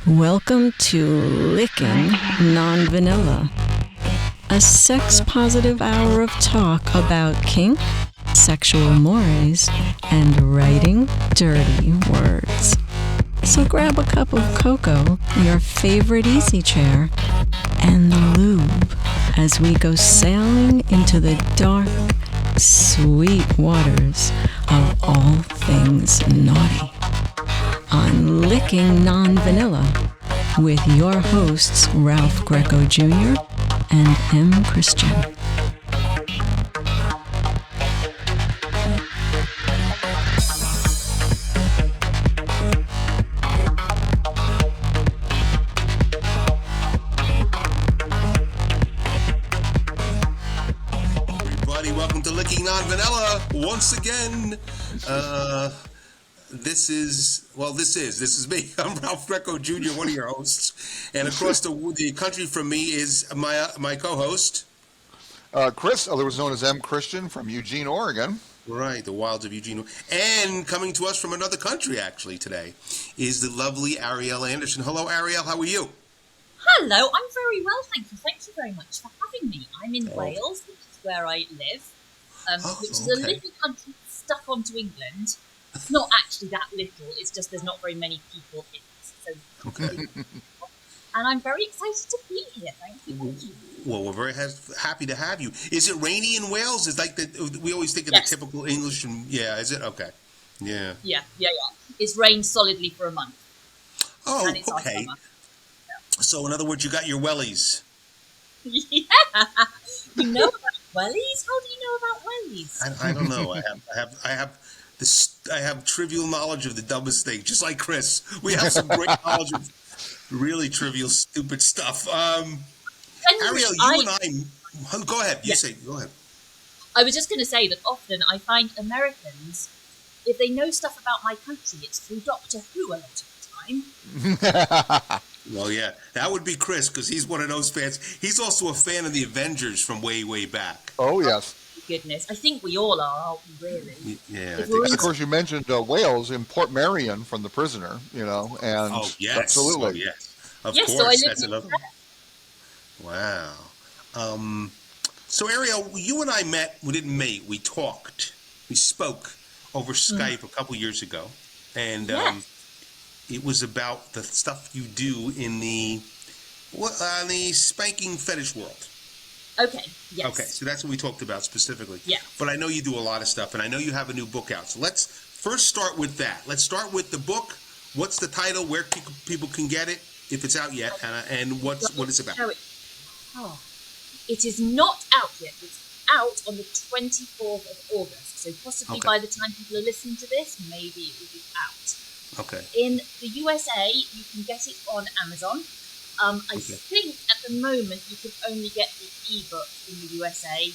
Welcome to Licking Non-Vanilla, a sex-positive hour of talk about kink, sexual mores, and writing dirty words. So grab a cup of cocoa, your favorite easy chair, and the lube as we go sailing into the dark, sweet waters of all things naughty. On Licking Non-Vanilla with your hosts Ralph Greco Jr. and M. Christian. Everybody, welcome to Licking Non-Vanilla once again. This is me. I'm Ralph Greco Jr., one of your hosts. And across the country from me is my co-host. Chris, otherwise known as M. Christian from Eugene, Oregon. Right, the wilds of Eugene. And coming to us from another country, actually, today, is the lovely Ariel Anderssen. Hello, Ariel. How are you? Hello, I'm very well, thank you. Thank you very much for having me. I'm in Wales, which is where I live, which is a little country stuck onto England. It's not actually that little, it's just there's not very many people in it. So, Okay. And I'm very excited to be here. Thank you. Well, we're very happy to have you. Is it rainy in Wales? It's like we always think of Yes. the typical English. Yeah, is it? Okay. Yeah. Yeah. It's rained solidly for a month. Oh, And it's our okay. summer. So, in other words, you got your wellies. Yeah. You know about wellies? How do you know about wellies? I don't know. I have trivial knowledge of the dumbest thing, just like Chris. We have some great knowledge of really trivial, stupid stuff. Ariel, you and I. Go ahead. Go ahead. I was just going to say that often I find Americans, if they know stuff about my country, it's through Doctor Who a lot of the time. Well, yeah, that would be Chris because he's one of those fans. He's also a fan of the Avengers from way, way back. Oh, yes. Goodness, I think we all are, aren't we, really? Yeah. And of course, you mentioned Wales in Port Marion from The Prisoner, and Oh, yes. absolutely. Oh, yes. Of Yes, course. so I live That's another one. Wow. So, Ariel, you and I met. We didn't mate. We talked. We spoke over Skype a couple years ago. And it was about the stuff you do in the spanking fetish world. Okay, yes. Okay, so that's what we talked about specifically. Yeah. But I know you do a lot of stuff, and I know you have a new book out. So let's first start with that. Let's start with the book. What's the title? Where people can get it, if it's out yet, and what it's about. It is not out yet. It's out on the 24th of August. So possibly by the time people are listening to this, maybe it will be out. Okay. In the USA, you can get it on Amazon. I think at the moment you can only get the ebook in the USA,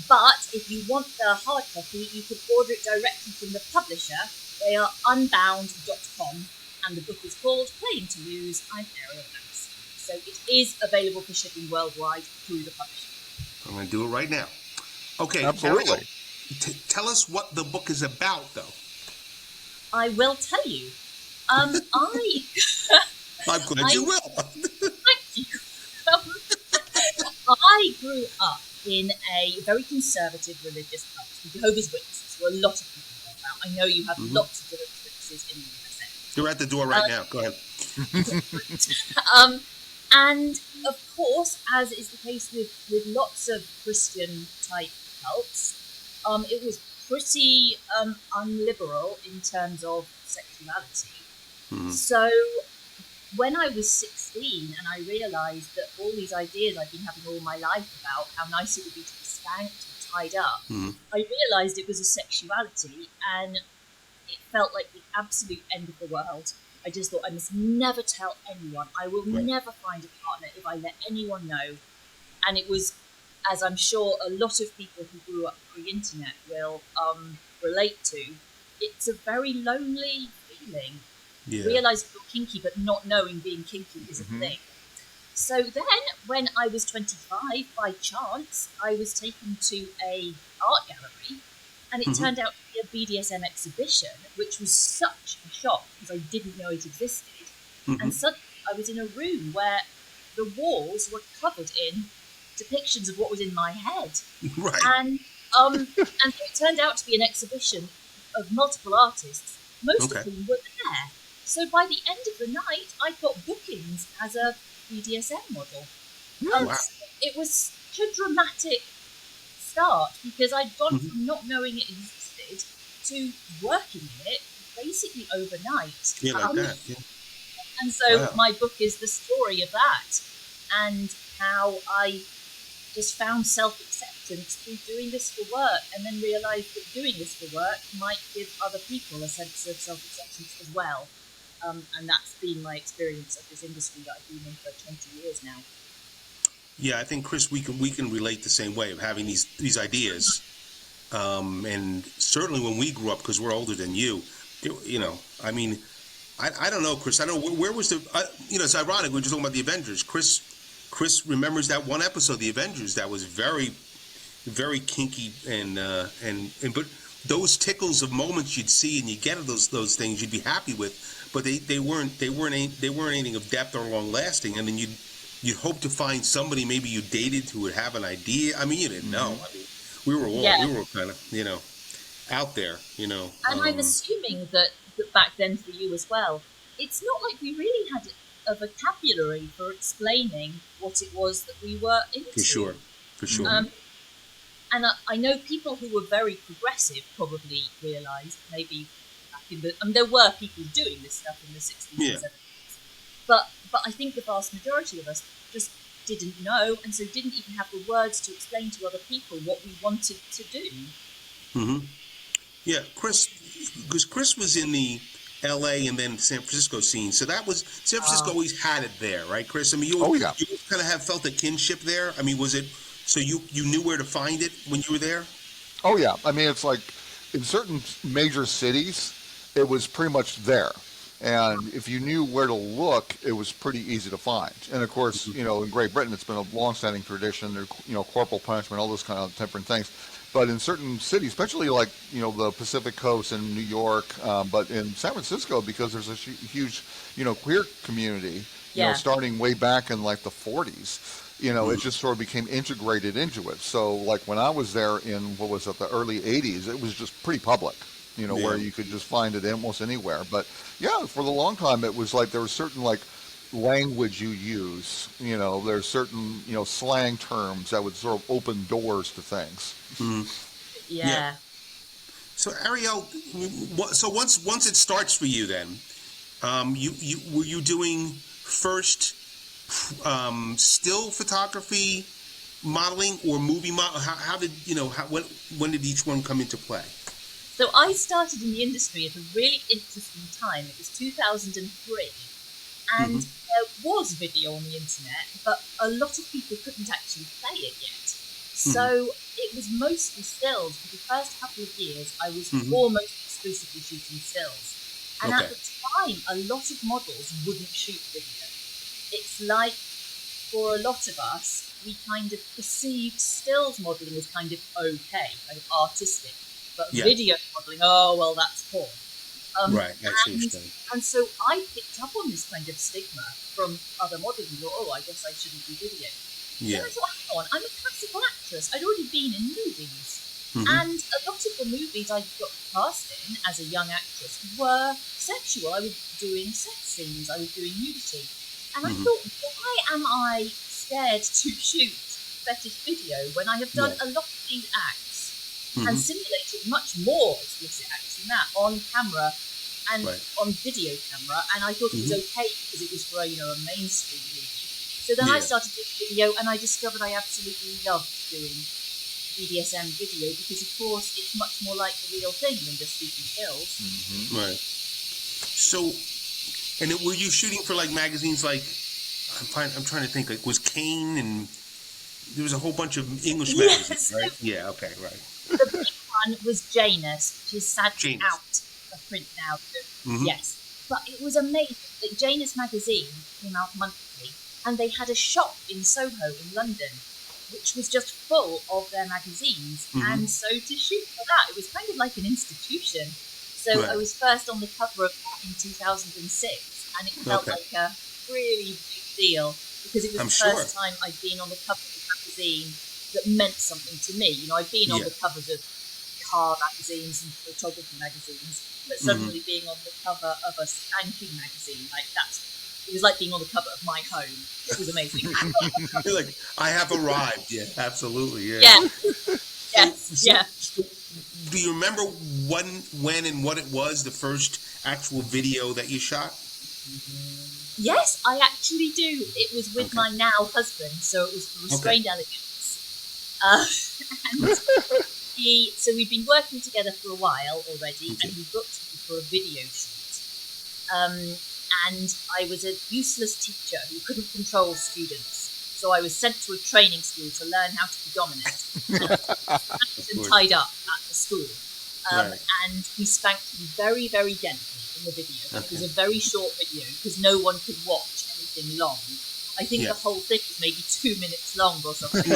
but if you want the hard copy, you can order it directly from the publisher. They are unbound.com, and the book is called Playing to Lose. I'm Ariel Anderssen. So it is available for shipping worldwide through the publisher. I'm going to do it right now. Okay. Absolutely. Ariel, tell us what the book is about, though. I will tell you. I'm glad you will. Thank you. I grew up in a very conservative religious cult, the Jehovah's Witnesses, who a lot of people know about. I know you have lots of Jehovah's Witnesses in the USA. You're at the door right now. Go ahead. And of course, as is the case with lots of Christian-type cults, it was pretty unliberal in terms of sexuality. So when I was 16 and I realised that all these ideas I'd been having all my life about how nice it would be to be spanked and tied up, I realised it was a sexuality and it felt like the absolute end of the world. I just thought I must never tell anyone. I will never find a partner if I let anyone know. And it was, as I'm sure a lot of people who grew up pre-internet will relate to, it's a very lonely feeling. Yeah. Realising you're kinky but not knowing being kinky is a thing. So then, when I was 25, by chance, I was taken to a art gallery, and it turned out to be a BDSM exhibition, which was such a shock because I didn't know it existed. And suddenly I was in a room where the walls were covered in depictions of what was in my head. Right. And and so it turned out to be an exhibition of multiple artists, most of whom were there. So by the end of the night, I got bookings as a BDSM model. Wow. It was such a dramatic start because I'd gone from not knowing it existed to working in it basically overnight. Yeah, like that. Yeah. And so my book is the story of that and how I just found self-acceptance through doing this for work, and then realised that doing this for work might give other people a sense of self-acceptance as well. And that's been my experience of this industry that I've been in for 20 years now. Yeah, I think, Chris, we can relate the same way of having these ideas, and certainly when we grew up, because we're older than you, I mean, I don't know, Chris. I don't know where was the it's ironic we were just talking about the Avengers. Chris remembers that one episode, the Avengers, that was very, very kinky and but those tickles of moments you'd see and you get those things you'd be happy with, but they weren't anything of depth or long lasting, and then you'd hope to find somebody maybe you dated who would have an idea. I mean, you didn't know. I mean, we were kind of out there, And I'm assuming that back then for you as well, it's not like we really had a vocabulary for explaining what it was that we were into. For sure. And I know people who were very progressive probably realised maybe back in there were people doing this stuff in the 60s and 70s. But I think the vast majority of us just didn't know, and so didn't even have the words to explain to other people what we wanted to do. Mm-hmm. Yeah, because Chris was in the L.A. and then San Francisco scene, so that was San Francisco always had it there, right, Chris? I mean, you kind of felt a kinship there. I mean, was it so you knew where to find it when you were there? Oh yeah, I mean, it's like in certain major cities, it was pretty much there. And if you knew where to look, it was pretty easy to find. And of course, in Great Britain, it's been a long-standing tradition. There's, corporal punishment, all those kind of different things. But in certain cities, especially like, the Pacific Coast and New York, but in San Francisco, because there's a huge, queer community, starting way back in like the 40s, it just sort of became integrated into it. So like when I was there in, the early 80s, it was just pretty public. Where you could just find it almost anywhere. But yeah, for the long time, it was like there was certain like language you use. There's certain slang terms that would sort of open doors to things. Mm-hmm. Yeah. So Ariel, so once it starts for you, then you were you doing first still photography, modeling, or movie model? How did when did each one come into play? So I started in the industry at a really interesting time. It was 2003, and there was video on the internet, but a lot of people couldn't actually play it yet. So it was mostly stills. For the first couple of years, I was almost exclusively shooting stills. And at the time, a lot of models wouldn't shoot video. It's like, for a lot of us, we kind of perceived stills modelling as kind of okay, kind of artistic. But video modelling, that's porn. Right, that's interesting. And so I picked up on this kind of stigma from other models and thought, I guess I shouldn't do video. Yeah. And I thought, hang on, I'm a classical actress. I'd already been in movies. And a lot of the movies I got cast in as a young actress were sexual. I was doing sex scenes, I was doing nudity. And I thought, why am I scared to shoot fetish video when I have done a lot of these acts? And simulated much more explicit acts than that on camera and on video camera, and I thought it was okay because it was for a mainstream movie. So then I started doing video, and I discovered I absolutely loved doing BDSM video because, of course, it's much more like the real thing than just shooting stills. Right. So, and were you shooting for like magazines like I'm trying to think, like was Kane, and there was a whole bunch of English magazines, right? Yeah. Okay. Right. The big one was Janus, which is sadly out of print now. Yes. But it was amazing that Janus magazine came out monthly, and they had a shop in Soho in London, which was just full of their magazines. And so to shoot for that, it was kind of like an institution. So I was first on the cover of that in 2006, and it felt like really big deal because it was I'm the sure. first time I'd been on the cover of a magazine that meant something to me. You know, I'd been on the covers of car magazines and photography magazines, but suddenly being on the cover of a Spanking magazine, like it was like being on the cover of my home. It was amazing. You're like, I have arrived. Yeah, absolutely. Yeah. Yeah. So, Yeah. so do you remember when and what it was, the first actual video that you shot? Yes, I actually do. It was with my now husband, so it was for Restrained Elegance. And so we'd been working together for a while already, and he booked me for a video shoot. And I was a useless teacher who couldn't control students. So I was sent to a training school to learn how to be dominant and tied up at the school. And he spanked me very, very gently in the video. It was a very short video because no one could watch anything long. I think the whole thing was maybe 2 minutes long or something.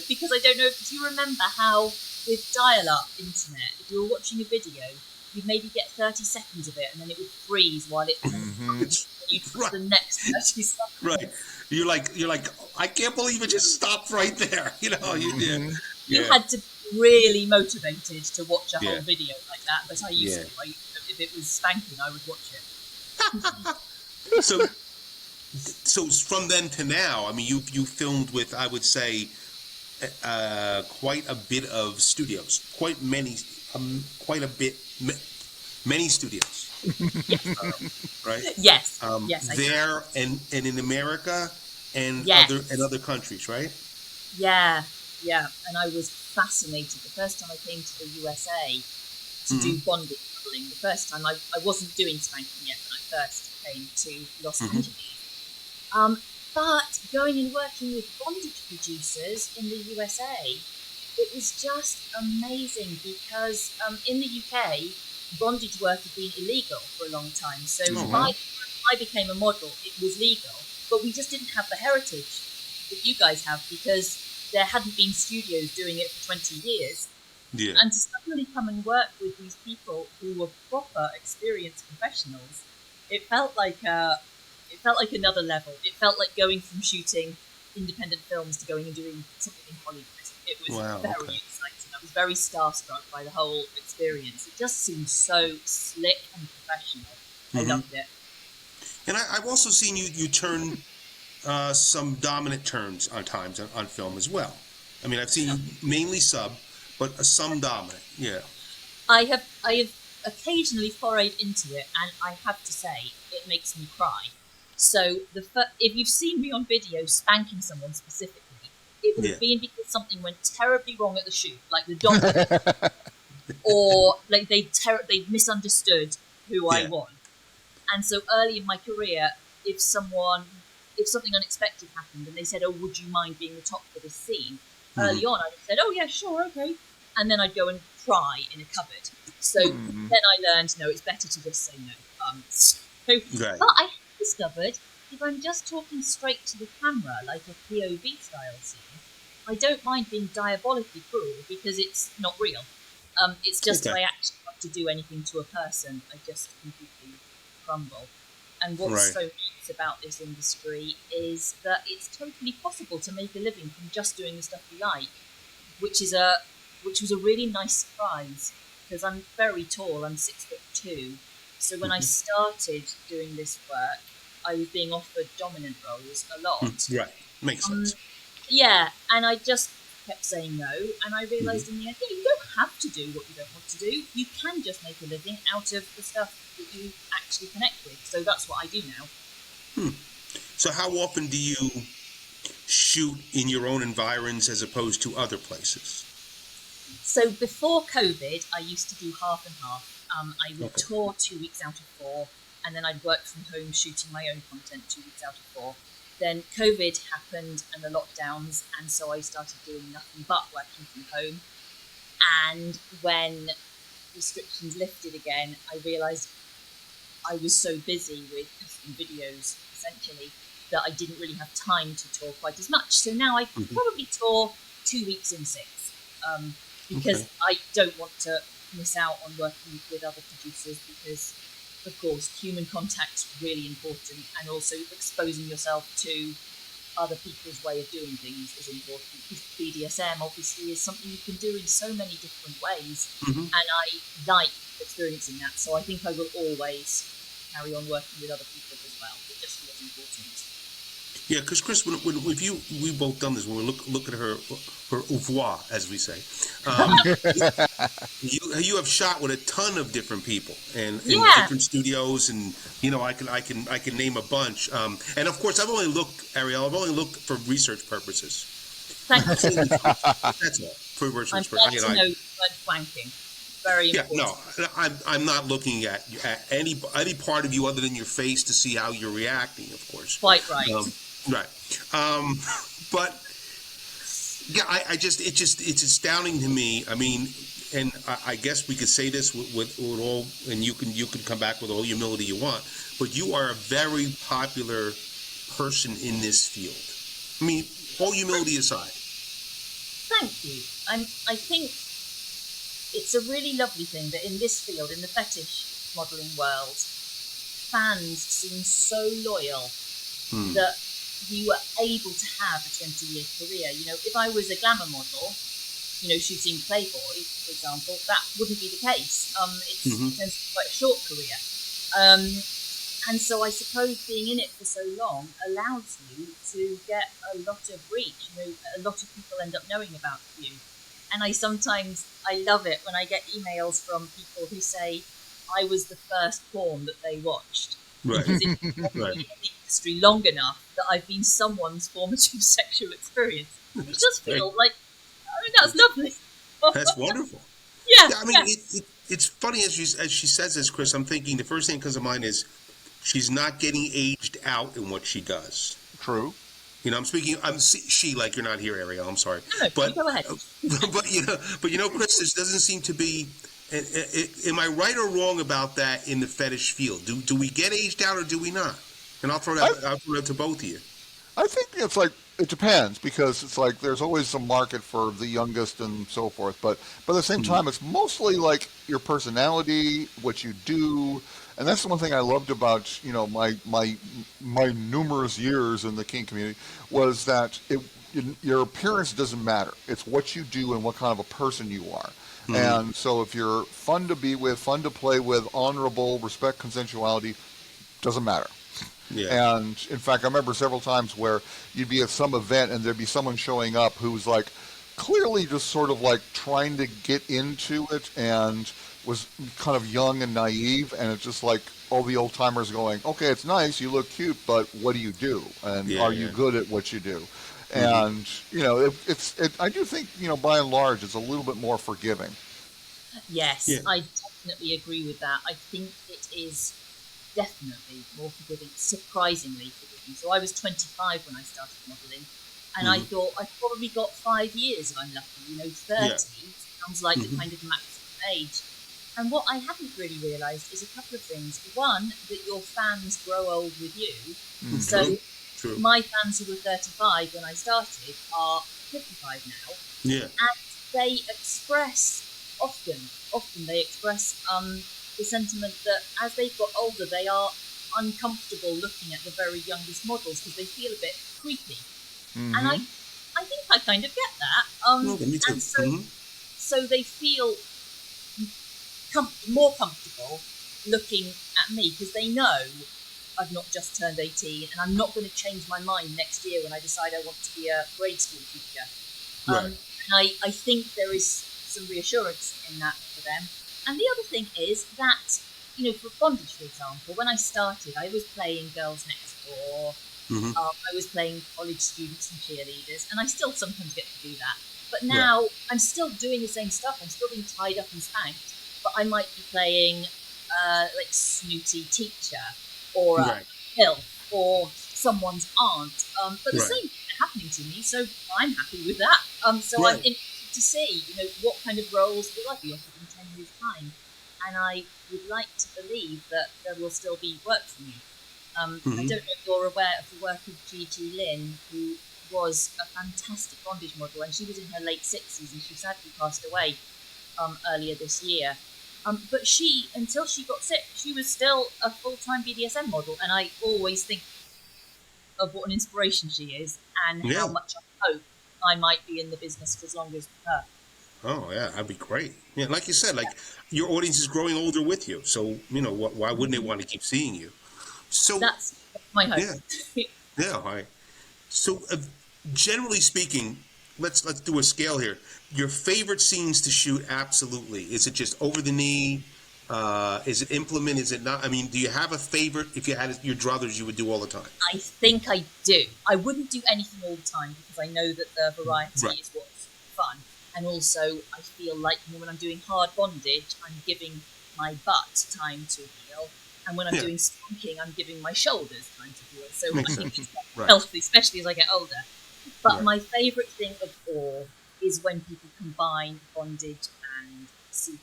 Because I don't know, do you remember how with dial-up internet, if you were watching a video, you'd maybe get 30 seconds of it and then it would freeze while it you'd put the next 30 seconds. Right. You're like, I can't believe it just stopped right there. You know, you had to be really motivated to watch a whole video like that, but I used to. If it was spanking, I would watch it. So from then to now, I mean, you filmed with, I would say, quite a bit of studios, many studios. Right? Yes. Yes. There and in America and other countries, right? Yeah. And I was fascinated the first time I came to the USA to do bondage modeling. The first time I wasn't doing spanking yet when I first came to Los Angeles. But going and working with bondage producers in the USA, it was just amazing because in the UK, bondage work had been illegal for a long time. So I became a model, it was legal, but we just didn't have the heritage that you guys have because there hadn't been studios doing it for 20 years. Yeah. And to suddenly come and work with these people who were proper experienced professionals, it felt like another level. It felt like going from shooting independent films to going and doing something in Hollywood. It was very exciting. I was very starstruck by the whole experience. It just seemed so slick and professional. I loved it. And I've also seen you turn some dominant turns on times on film as well. I mean, I've seen you mainly sub, but some dominant. Yeah. I have occasionally forayed into it, and I have to say, it makes me cry. So if you've seen me on video spanking someone specifically, it would have been because something went terribly wrong at the shoot, like the dog, or like they misunderstood who I was. And so early in my career, if something unexpected happened and they said, "Oh, would you mind being the top for this scene?" Early on, I'd have said, "Oh yeah, sure, okay," and then I'd go and cry in a cupboard. So then I learned, no, it's better to just say no. But I have discovered if I'm just talking straight to the camera, like a POV style scene, I don't mind being diabolically cruel because it's not real. It's just if I actually have to do anything to a person, I just completely crumble. And what's so nice about this industry is that it's totally possible to make a living from just doing the stuff you like, which was a really nice surprise because I'm very tall. I'm 6'2", so when I started doing this work, I was being offered dominant roles a lot. Right, makes sense. Yeah, and I just kept saying no, and I realised in the end, you don't have to do what you don't want to do. You can just make a living out of the stuff that you actually connect with. So that's what I do now. So how often do you shoot in your own environs as opposed to other places? So before COVID, I used to do half and half. I would tour 2 weeks out of 4, and then I'd work from home shooting my own content 2 weeks out of 4. Then COVID happened and the lockdowns, and so I started doing nothing but working from home. And when restrictions lifted again, I realised I was so busy with videos, essentially, that I didn't really have time to tour quite as much. So now I probably tour 2 weeks in 6, because I don't want to miss out on working with other producers because of course, human contact's really important, and also exposing yourself to other people's way of doing things is important. Because BDSM obviously is something you can do in so many different ways, and I like experiencing that. So I think I will always carry on working with other people as well. It just feels important. Yeah, because Chris, when if we both done this when we look at her oeuvre, as we say, you have shot with a ton of different people and in different studios, and I can name a bunch. And of course, I've only looked for research purposes. Thank you. That's all for research purposes. I'm glad to know the word spanking. Very important. Yeah, no, I'm not looking at any part of you other than your face to see how you're reacting. Of course, quite right. Right. But yeah, it's astounding to me. I mean, and I guess we could say this with all, and you can come back with all humility you want, but you are a very popular person in this field. I mean, all humility aside. Thank you. I think it's a really lovely thing that in this field, in the fetish modelling world, fans seem so loyal that you were able to have a 20-year career. If I was a glamour model, shooting Playboy, for example, that wouldn't be the case. It tends to be quite a short career. And so I suppose being in it for so long allows you to get a lot of reach. A lot of people end up knowing about you. And I love it when I get emails from people who say, I was the first porn that they watched. Right. Because it's been in the industry long enough that I've been someone's formative sexual experience. It does feel like, that's lovely. That's wonderful. Yeah. I mean, it's funny as she says this, Chris. I'm thinking the first thing that comes to mind is she's not getting aged out in what she does. True. I'm speaking. She, like you're not here, Ariel. I'm sorry. No, but go ahead. but Chris, this doesn't seem to be. Am I right or wrong about that in the fetish field? Do we get aged out or do we not? And I'll throw that to both of you. I think it's like it depends, because it's like there's always a market for the youngest and so forth, but at the same time, it's mostly like your personality, what you do, and that's the one thing I loved about my numerous years in the kink community was that your appearance doesn't matter. It's what you do and what kind of a person you are. And so if you're fun to be with, fun to play with, honorable, respect consensuality, doesn't matter. Yeah. And in fact, I remember several times where you'd be at some event and there'd be someone showing up who's like clearly just sort of like trying to get into it and was kind of young and naive, and it's just like all the old timers going, okay, it's nice, you look cute, but what do you do? And are you good at what you do? And I do think by and large it's a little bit more forgiving. Yes, I definitely agree with that. I think it is definitely more forgiving, surprisingly forgiving. So I was 25 when I started modelling, and I thought I've probably got 5 years if I'm lucky. 30 sounds like the kind of maximum age. And what I hadn't really realised is a couple of things. One, that your fans grow old with you. So True. My fans who were 35 when I started are 55 now. Yeah. And they express often they express the sentiment that as they've got older, they are uncomfortable looking at the very youngest models because they feel a bit creepy. And I think I kind of get that. Me too. And so they feel more comfortable looking at me because they know I've not just turned 18 and I'm not going to change my mind next year when I decide I want to be a grade school teacher. Right. And I think there is some reassurance in that for them. And the other thing is that, for bondage, for example, when I started, I was playing Girls Next Door. I was playing college students and cheerleaders, and I still sometimes get to do that. But now I'm still doing the same stuff. I'm still being tied up and spanked, but I might be playing like snooty teacher or a MILF or someone's aunt. But the same thing happening to me, so I'm happy with that. So I'm interested to see, what kind of roles will I be offered in 10 years' time. And I would like to believe that there will still be work for me. I don't know if you're aware of the work of Gigi Lynn, who was a fantastic bondage model, and she was in her late 60s and she sadly passed away earlier this year. But she, until she got sick, she was still a full-time BDSM model, and I always think of what an inspiration she is, and how much I hope I might be in the business for as long as her. Oh yeah, that'd be great. Yeah, like you said, like your audience is growing older with you, so why wouldn't they want to keep seeing you? So That's my hope. Yeah. All right. So generally speaking, let's do a scale here. Your favorite scenes to shoot? Absolutely. Is it just over the knee? Is it implement? Is it not? I mean, do you have a favorite? If you had your druthers, you would do all the time. I think I do. I wouldn't do anything all the time because I know that the variety is what's fun. And also, I feel like when I'm doing hard bondage, I'm giving my butt time to heal. And when I'm doing spanking, I'm giving my shoulders time to heal. So I think it's healthy, especially as I get older. But my favourite thing of all is when people combine bondage and CP,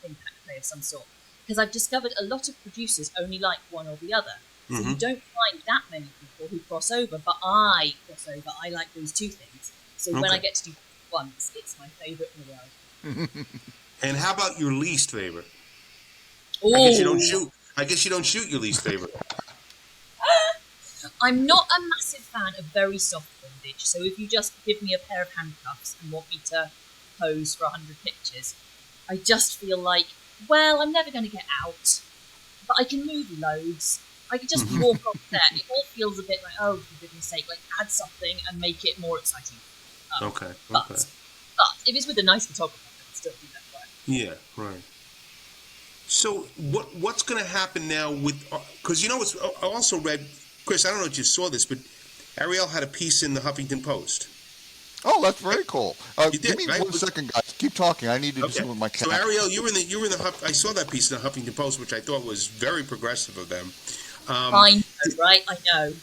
impact play of some sort. Because I've discovered a lot of producers only like one or the other. So you don't find that many people who cross over, but I cross over. I like those two things. So when I get to do once, it's my favourite in the world. And how about your least favorite? Ooh. I guess you don't shoot your least favorite. I'm not a massive fan of very soft bondage. So if you just give me a pair of handcuffs and want me to pose for 100 pictures, I just feel like, well, I'm never going to get out, but I can move loads. I could just walk off set. It all feels a bit like, oh, for goodness sake, like add something and make it more exciting. But if it's with a nice photographer, I can still do that work. Yeah, right. So what's going to happen now with, because I also read, Chris, I don't know if you saw this, but Ariel had a piece in the Huffington Post. Oh, that's very cool. You did, give me right? 1 second, guys. Keep talking. I need to do something with my cat. So Ariel, you were in the I saw that piece in the Huffington Post, which I thought was very progressive of them. I know, right? I know.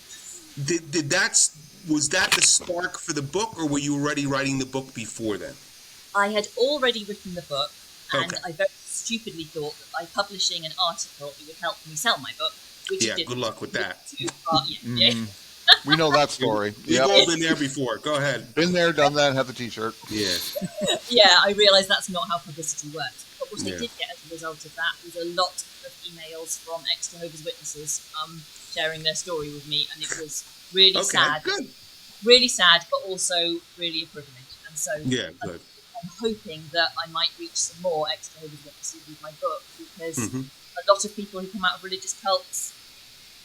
Was that the spark for the book, or were you already writing the book before then? I had already written the book, and I very stupidly thought that by publishing an article, it would help me sell my book. Which it didn't. Good luck with that. We know that story. We've all been there before. Go ahead. Been there, done that, have the t-shirt. Yeah. Yeah, I realised that's not how publicity works. But what I did get as a result of that was a lot of emails from ex-Jehovah's Witnesses sharing their story with me, and it was really sad. Good. Really sad, but also really a privilege. And so good. I'm hoping that I might reach some more ex-Jehovah's Witnesses with my book, because a lot of people who come out of religious cults,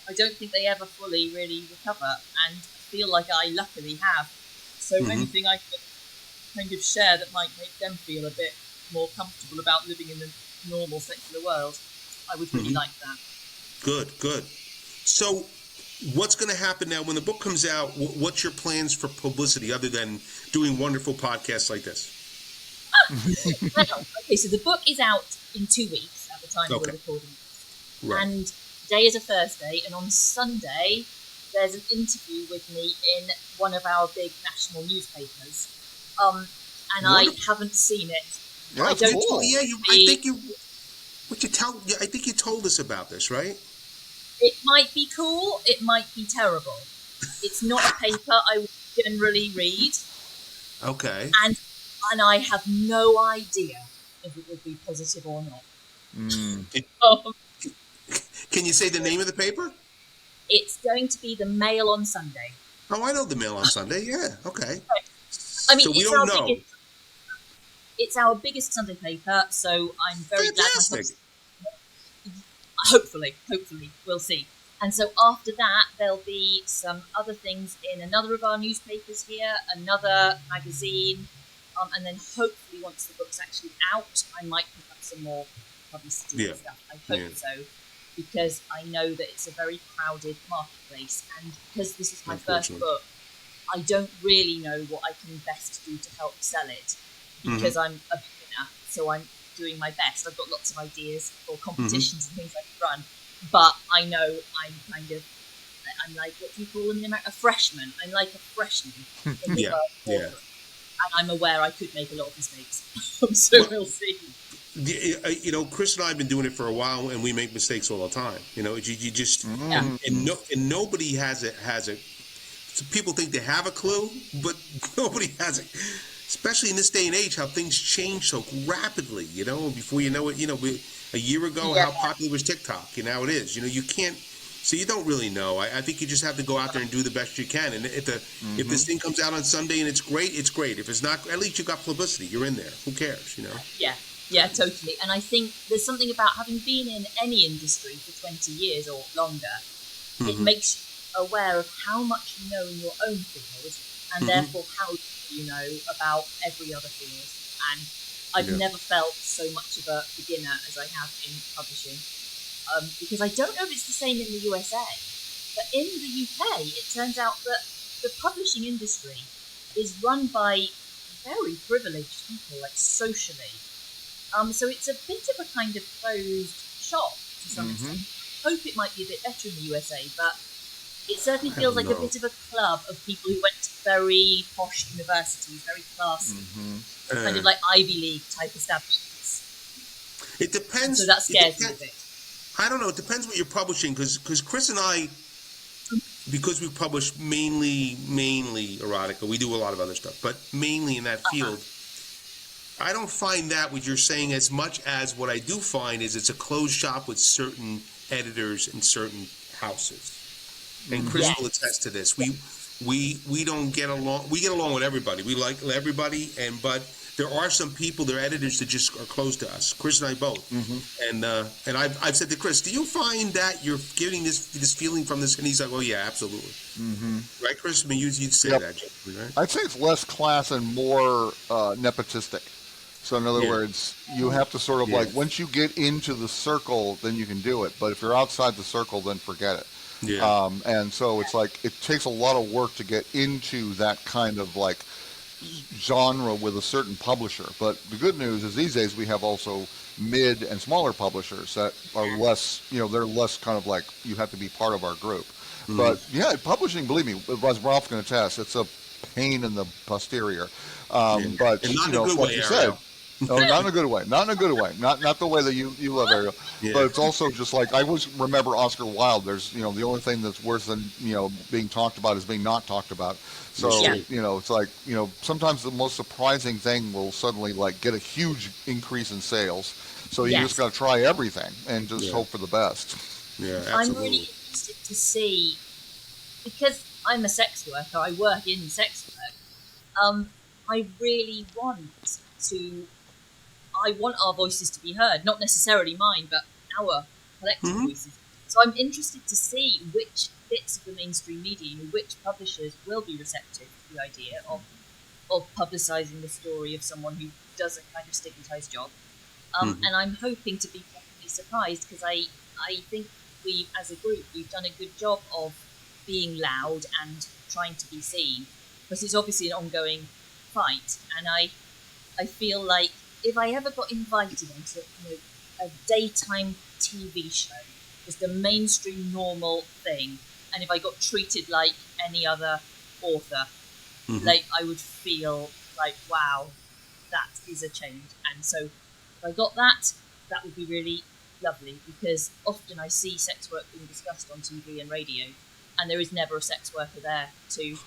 I don't think they ever fully really recover, and I feel like I luckily have. So anything I could kind of share that might make them feel a bit more comfortable about living in the normal secular world, I would really like that. Good. So what's going to happen now when the book comes out? What's your plans for publicity other than doing wonderful podcasts like this? Okay, so the book is out in 2 weeks at the time we're recording this. Right. And today is a Thursday, and on Sunday there's an interview with me in one of our big national newspapers. And I haven't seen it. Yeah, I don't cool. I think you told us about this, right? It might be cool, it might be terrible. It's not a paper I would generally read. Okay. And I have no idea if it would be positive or not. Can you say the name of the paper? It's going to be the Mail on Sunday. Oh, I know the Mail on Sunday. Yeah, okay. I mean, so we don't know. It's our biggest Sunday paper, so I'm very Fantastic. glad. Hopefully, we'll see. And so after that, there'll be some other things in another of our newspapers here, another magazine, and then hopefully once the book's actually out, I might pick up some more publicity and stuff. I hope so, because I know that it's a very crowded marketplace, and because this is my first book, I don't really know what I can best do to help sell it, because I'm a beginner, so I'm doing my best. I've got lots of ideas for competitions and things I can run, but I know I'm like, what do you call them in America? A freshman. I'm like a freshman in the world. And I'm aware I could make a lot of mistakes, so we'll see. Chris and I have been doing it for a while, and we make mistakes all the time. You just and nobody has it. So people think they have a clue, but nobody has it. especially in this day and age, how things change so rapidly. Before you know it, a year ago, how popular was TikTok, and now it is. You can't. So you don't really know. I think you just have to go out there and do the best you can. And if this thing comes out on Sunday and it's great, it's great. If it's not, at least you got publicity. You're in there. Who cares? Yeah, totally. And I think there's something about having been in any industry for 20 years or longer. It makes you aware of how much you know in your own field, and therefore how you know about every other field. And I've never felt so much of a beginner as I have in publishing. Because I don't know if it's the same in the USA, but in the UK, it turns out that the publishing industry is run by very privileged people, like socially. So it's a bit of a kind of closed shop to some extent. I hope it might be a bit better in the USA, but it certainly feels like a bit of a club of people who went to very posh universities, very classy, kind of like Ivy League type establishments. It depends. So that scares me a bit. I don't know. It depends what you're publishing, because Chris and I, because we publish mainly erotica, we do a lot of other stuff, but mainly in that field. I don't find that what you're saying as much as what I do find is it's a closed shop with certain editors and certain houses. And Chris will attest to this. We don't get along. We get along with everybody. We like everybody, but there are some people, they're editors that just are close to us. Chris and I both. And I've said to Chris, do you find that you're getting this feeling from this? And he's like, oh yeah, absolutely. Right, Chris? I mean, you'd say that, right? I'd say it's less class and more nepotistic. So in other words, you have to sort of like, once you get into the circle, then you can do it. But if you're outside the circle, then forget it. And so it's like, it takes a lot of work to get into that kind of like genre with a certain publisher. But the good news is these days we have also mid and smaller publishers that are less, they're less kind of like, you have to be part of our group. But yeah, publishing, believe me, as Ralph can attest, it's a pain in the posterior. But not in a good way, you said, no, not in a good way. Not in a good way. Not the way that you love Ariel. But it's also just like, I always remember Oscar Wilde. There's, the only thing that's worse than, being talked about is being not talked about. So, it's like, sometimes the most surprising thing will suddenly like get a huge increase in sales. So you just got to try everything and just hope for the best. Yeah, absolutely. I'm really interested to see, because I'm a sex worker, I work in sex work, I really want our voices to be heard, not necessarily mine, but our collective voices. So I'm interested to see which bits of the mainstream media and which publishers will be receptive to the idea of publicising the story of someone who does a kind of stigmatised job. And I'm hoping to be pleasantly surprised, because I think we, as a group, we've done a good job of being loud and trying to be seen, because it's obviously an ongoing fight. And I feel like if I ever got invited onto a daytime TV show, just a mainstream normal thing, and if I got treated like any other author, like I would feel like, wow, that is a change. And so if I got that would be really lovely, because often I see sex work being discussed on TV and radio, and there is never a sex worker there to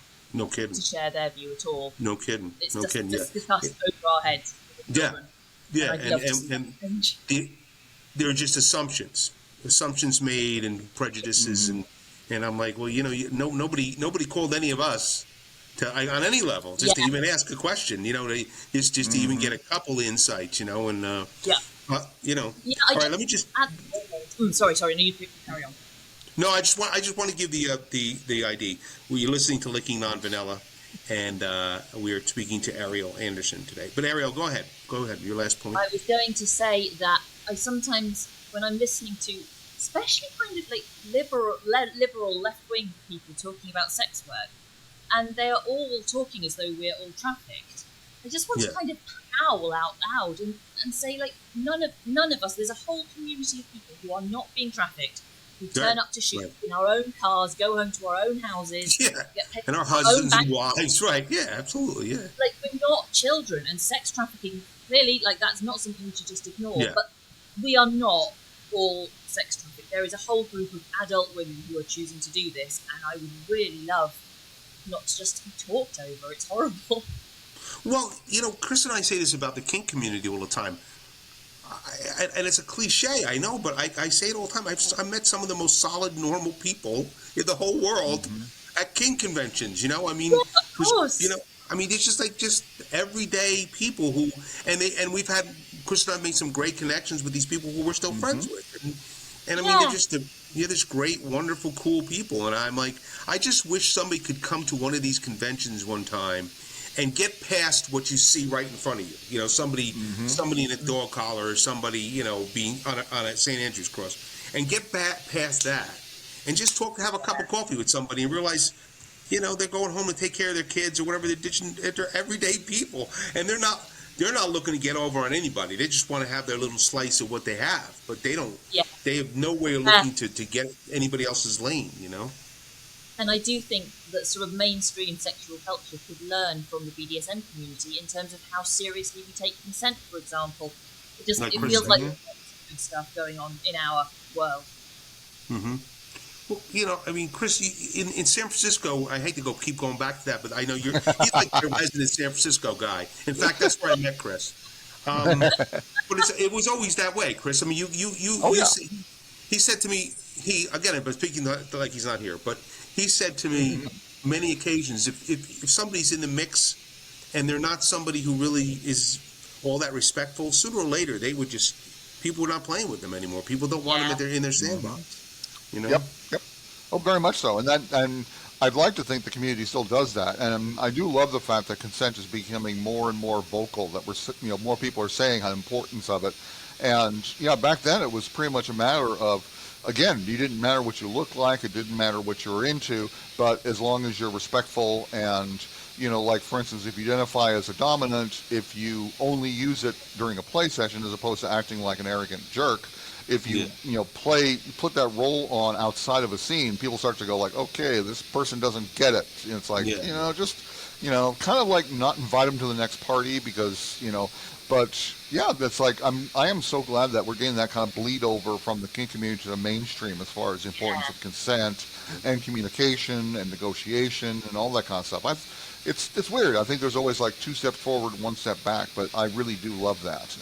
share their view at all. No kidding. It's no just kidding. discussed over our heads. And there are just assumptions made and prejudices, and I'm like, well, nobody called any of us to on any level just to even ask a question, just to even get a couple insights, and all right, let me just. Sorry, no, you carry on. No, I just want to give the ID. You're listening to Licking Non-Vanilla, and we are speaking to Ariel Anderssen today. But Ariel, go ahead. Your last point. I was going to say that I sometimes, when I'm listening to, especially kind of like liberal left-wing people talking about sex work, and they are all talking as though we're all trafficked, I just want to kind of howl out loud and say, like, none of us. There's a whole community of people who are not being trafficked. We turn up to shoot in our own cars, go home to our own houses, get paid and our husbands and wives, right? Yeah, absolutely, yeah. Like, we're not children, and sex trafficking, clearly, like, that's not something we should just ignore. Yeah. But we are not all sex trafficked. There is a whole group of adult women who are choosing to do this, and I would really love not just to be talked over. It's horrible. Well, Chris and I say this about the kink community all the time. And it's a cliche, I know, but I say it all the time. I've met some of the most solid, normal people in the whole world at kink conventions. I mean, Of course. it's just everyday people who, and we've had, Chris and I made some great connections with these people who we're still friends with, and I mean, they're just great, wonderful, cool people, and I'm like, I just wish somebody could come to one of these conventions one time and get past what you see right in front of you. Somebody in a dog collar, or somebody, being on a St. Andrew's cross, and get back past that, and just have a cup of coffee with somebody, and realize, they're going home to take care of their kids or whatever. They're everyday people, and they're not looking to get over on anybody. They just want to have their little slice of what they have, but they don't. Yeah. They have no way of looking to get anybody else's lane. And I do think that sort of mainstream sexual culture could learn from the BDSM community in terms of how seriously we take consent, for example. It feels like there's good stuff going on in our world. Mm-hmm. Well, Chris, in San Francisco, I hate to keep going back to that, but I know he's like the resident San Francisco guy. In fact, that's where I met Chris. But it was always that way, Chris. I mean, he said to me, but speaking like he's not here, but he said to me many occasions, if somebody's in the mix and they're not somebody who really is all that respectful, sooner or later people are not playing with them anymore. People don't want them in their sandbox. Yep. Oh, very much so. And I'd like to think the community still does that. And I do love the fact that consent is becoming more and more vocal. That more people are saying how importance of it. And back then it was pretty much a matter of, again, it didn't matter what you looked like, it didn't matter what you were into, but as long as you're respectful and, like for instance, if you identify as a dominant, if you only use it during a play session as opposed to acting like an arrogant jerk, if you, put that role on outside of a scene, people start to go like, okay, this person doesn't get it. It's like, kind of like not invite them to the next party because, but yeah, that's like, I am so glad that we're getting that kind of bleed over from the kink community to the mainstream as far as the importance of consent and communication and negotiation and all that kind of stuff. It's weird. I think there's always like 2 steps forward, 1 step back, but I really do love that,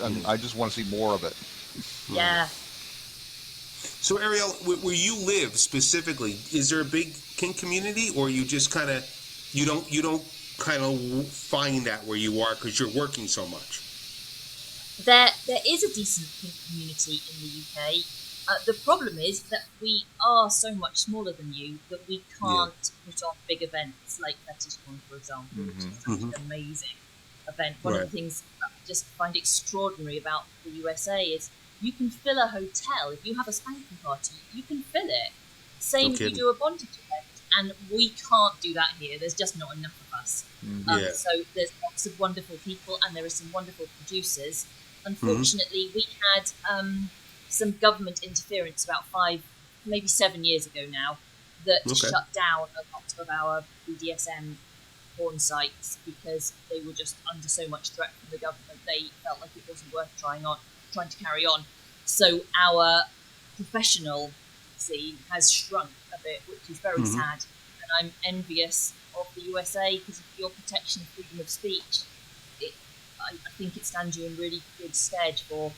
and I just want to see more of it. Yeah. So Ariel, where you live specifically, is there a big kink community, or you just kind of you don't kind of find that where you are because you're working so much? There is a decent kink community in the UK. The problem is that we are so much smaller than you that we can't put on big events like FetishCon, for example, which is such an amazing event. One of the things I just find extraordinary about the USA is you can fill a hotel. If you have a spanking party, you can fill it. Same if you do a bondage event, and we can't do that here. There's just not enough of us. So there's lots of wonderful people, and there are some wonderful producers. Unfortunately, we had some government interference about 5, maybe 7 years ago now that shut down a lot of our BDSM porn sites because they were just under so much threat from the government. They felt like it wasn't worth trying to carry on. So our professional scene has shrunk a bit, which is very sad. And I'm envious of the USA because of your protection of freedom of speech. I think it stands you in really good stead for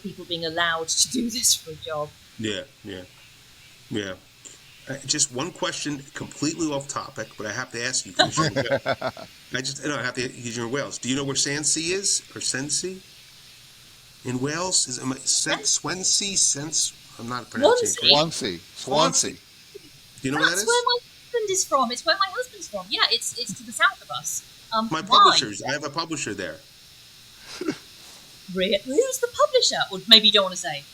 people being allowed to do this for a job. Yeah. Just one question, completely off topic, but I have to ask you because you're in Wales. I have to because you're in Wales. Do you know where Swansea is, or Swansea? In Wales, is it Swansea? I'm not pronouncing it. Swansea. Do you know where that is? That's where my husband is from. It's where my husband's from. Yeah, it's to the south of us. My publishers. I have a publisher there. Really? Who's the publisher? Or maybe you don't want to say.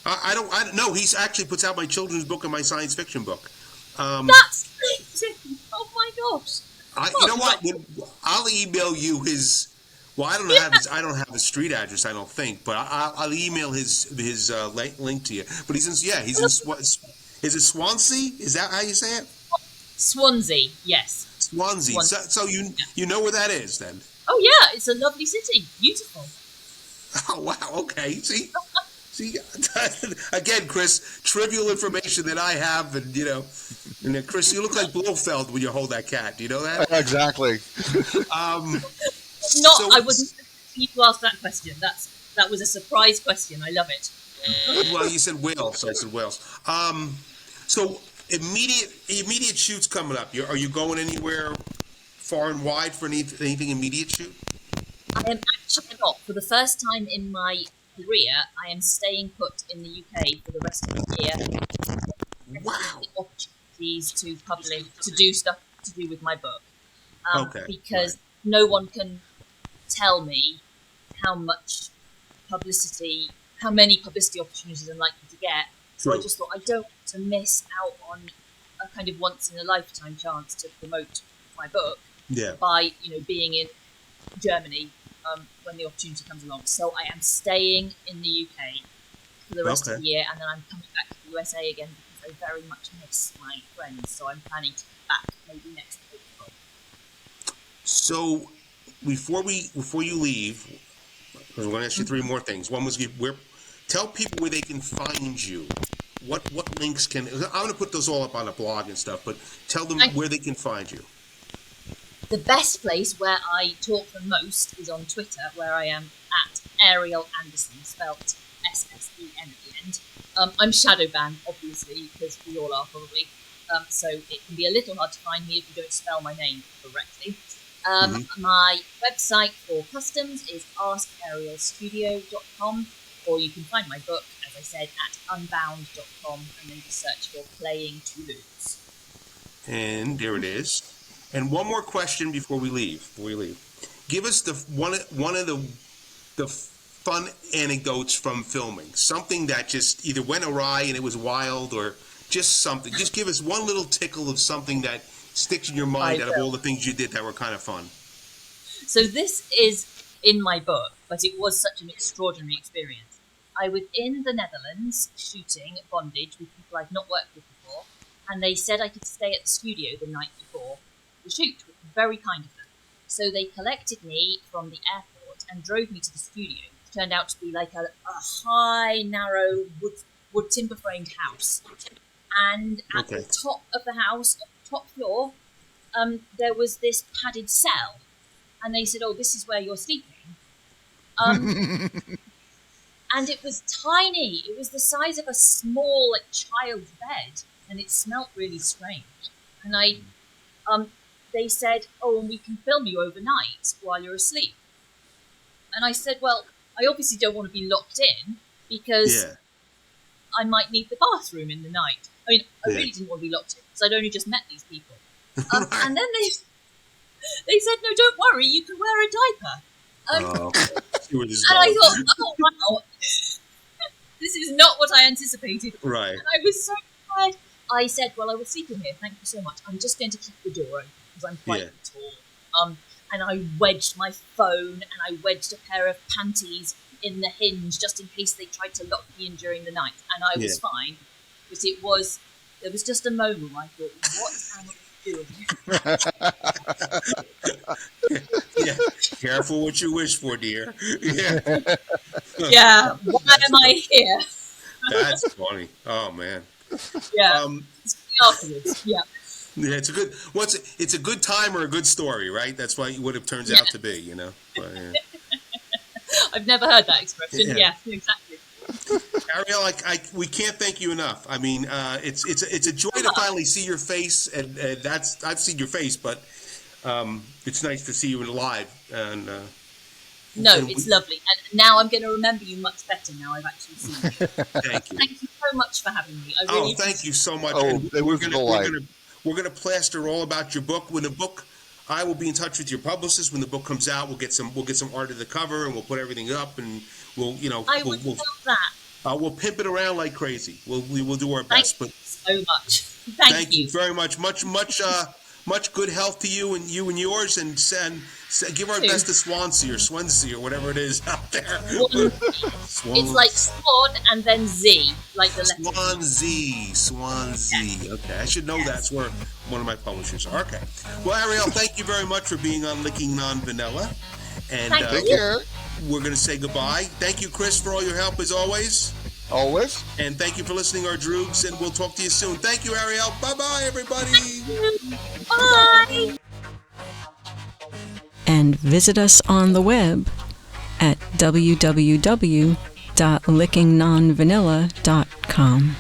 I don't know. He actually puts out my children's book and my science fiction book. That's amazing. Oh my gosh. You know what? I'll email you his. Well, I don't have his street address. I don't think, but I'll email his link to you. But he's in. Is it Swansea? Is that how you say it? Swansea. Yes. Swansea. So you know where that is then? Oh yeah, it's a lovely city. Beautiful. Oh wow. Okay. See. See, again, Chris, trivial information that I have, and and then Chris, you look like Blofeld when you hold that cat. Do you know that? Exactly. I wasn't expecting you to ask that question. That was a surprise question. I love it. Well, you said Wales, so I said Wales. So immediate shoots coming up. Are you going anywhere far and wide for anything immediate shoot? I am actually not. For the first time in my career, I am staying put in the UK for the rest of the year. Wow. Opportunities to publish, to do stuff to do with my book. Because right. no one can tell me how many publicity opportunities I'm likely to get. So I just thought I don't want to miss out on a kind of once in a lifetime chance to promote my book by being in Germany when the opportunity comes along. So I am staying in the UK for the rest of the year, and then I'm coming back to the USA again because I very much miss my friends. So I'm planning to come back maybe next April. So before you leave, because we're going to ask you three more things. One was tell people where they can find you. What links I'm going to put those all up on a blog and stuff, but tell them where they can find you. The best place where I talk the most is on Twitter, where I am at Ariel Anderssen, spelt SSEN at the end. I'm shadow banned, obviously, because we all are probably. So it can be a little hard to find me if you don't spell my name correctly. My website for customs is askarielstudio.com, or you can find my book, as I said, at unbound.com, and then just search for Playing Toulouse. And there it is. And one more question before we leave. Give us one of the fun anecdotes from filming. Something that just either went awry and it was wild, or just something. Just give us one little tickle of something that sticks in your mind out of all the things you did that were kind of fun. So this is in my book, but it was such an extraordinary experience. I was in the Netherlands shooting bondage with people I'd not worked with before, and they said I could stay at the studio the night before the shoot, which was very kind of them. So they collected me from the airport and drove me to the studio. It turned out to be like a high, narrow, wood timber-framed house. And at the top of the house, on the top floor, there was this padded cell. And they said, this is where you're sleeping. And it was tiny. It was the size of a small, child's bed. And it smelt really strange. And they said, and we can film you overnight while you're asleep. And I said, well, I obviously don't want to be locked in because I might need the bathroom in the night. I mean, I really didn't want to be locked in because I'd only just met these people. And then they said, no, don't worry, you can wear a diaper. And I thought, wow, this is not what I anticipated. Right. And I was so tired. I said, well, I will sleep in here, thank you so much. I'm just going to keep the door open because I'm quite tall. And I wedged my phone and I wedged a pair of panties in the hinge just in case they tried to lock me in during the night. And I was fine. But there was just a moment where I thought, what am I doing? Careful what you wish for, dear. Why am I here? That's funny. Oh, man. Afterwards, it's a good time or a good story, right? That's what it turns out to be, But, I've never heard that expression. Yeah, exactly. Ariel, we can't thank you enough. I mean, it's a joy to finally see your face, and I've seen your face, but it's nice to see you live. And it's lovely. And now I'm going to remember you much better now I've actually seen you. Thank you. Thank you so much for having me. I really thank you so much. We're gonna plaster all about your book. When the book, I will be in touch with your publicist. When the book comes out, we'll get some art of the cover, and we'll put everything up, and we'll I would love that. We'll pimp it around like crazy. We will do our best. Thank you so much. Thank you very much. Much good health to you and yours, and give our best to Swansea or whatever it is out there. It's like Swan and then Z, like the letter. Swansea. Okay, I should know that's where one of my publishers are. Okay. Well, Ariel, thank you very much for being on Licking Non-Vanilla. And take care. We're going to say goodbye. Thank you, Chris, for all your help as always. Always. And thank you for listening, our droogs, and we'll talk to you soon. Thank you, Ariel. Bye-bye, everybody. Bye. And visit us on the web at www.lickingnonvanilla.com.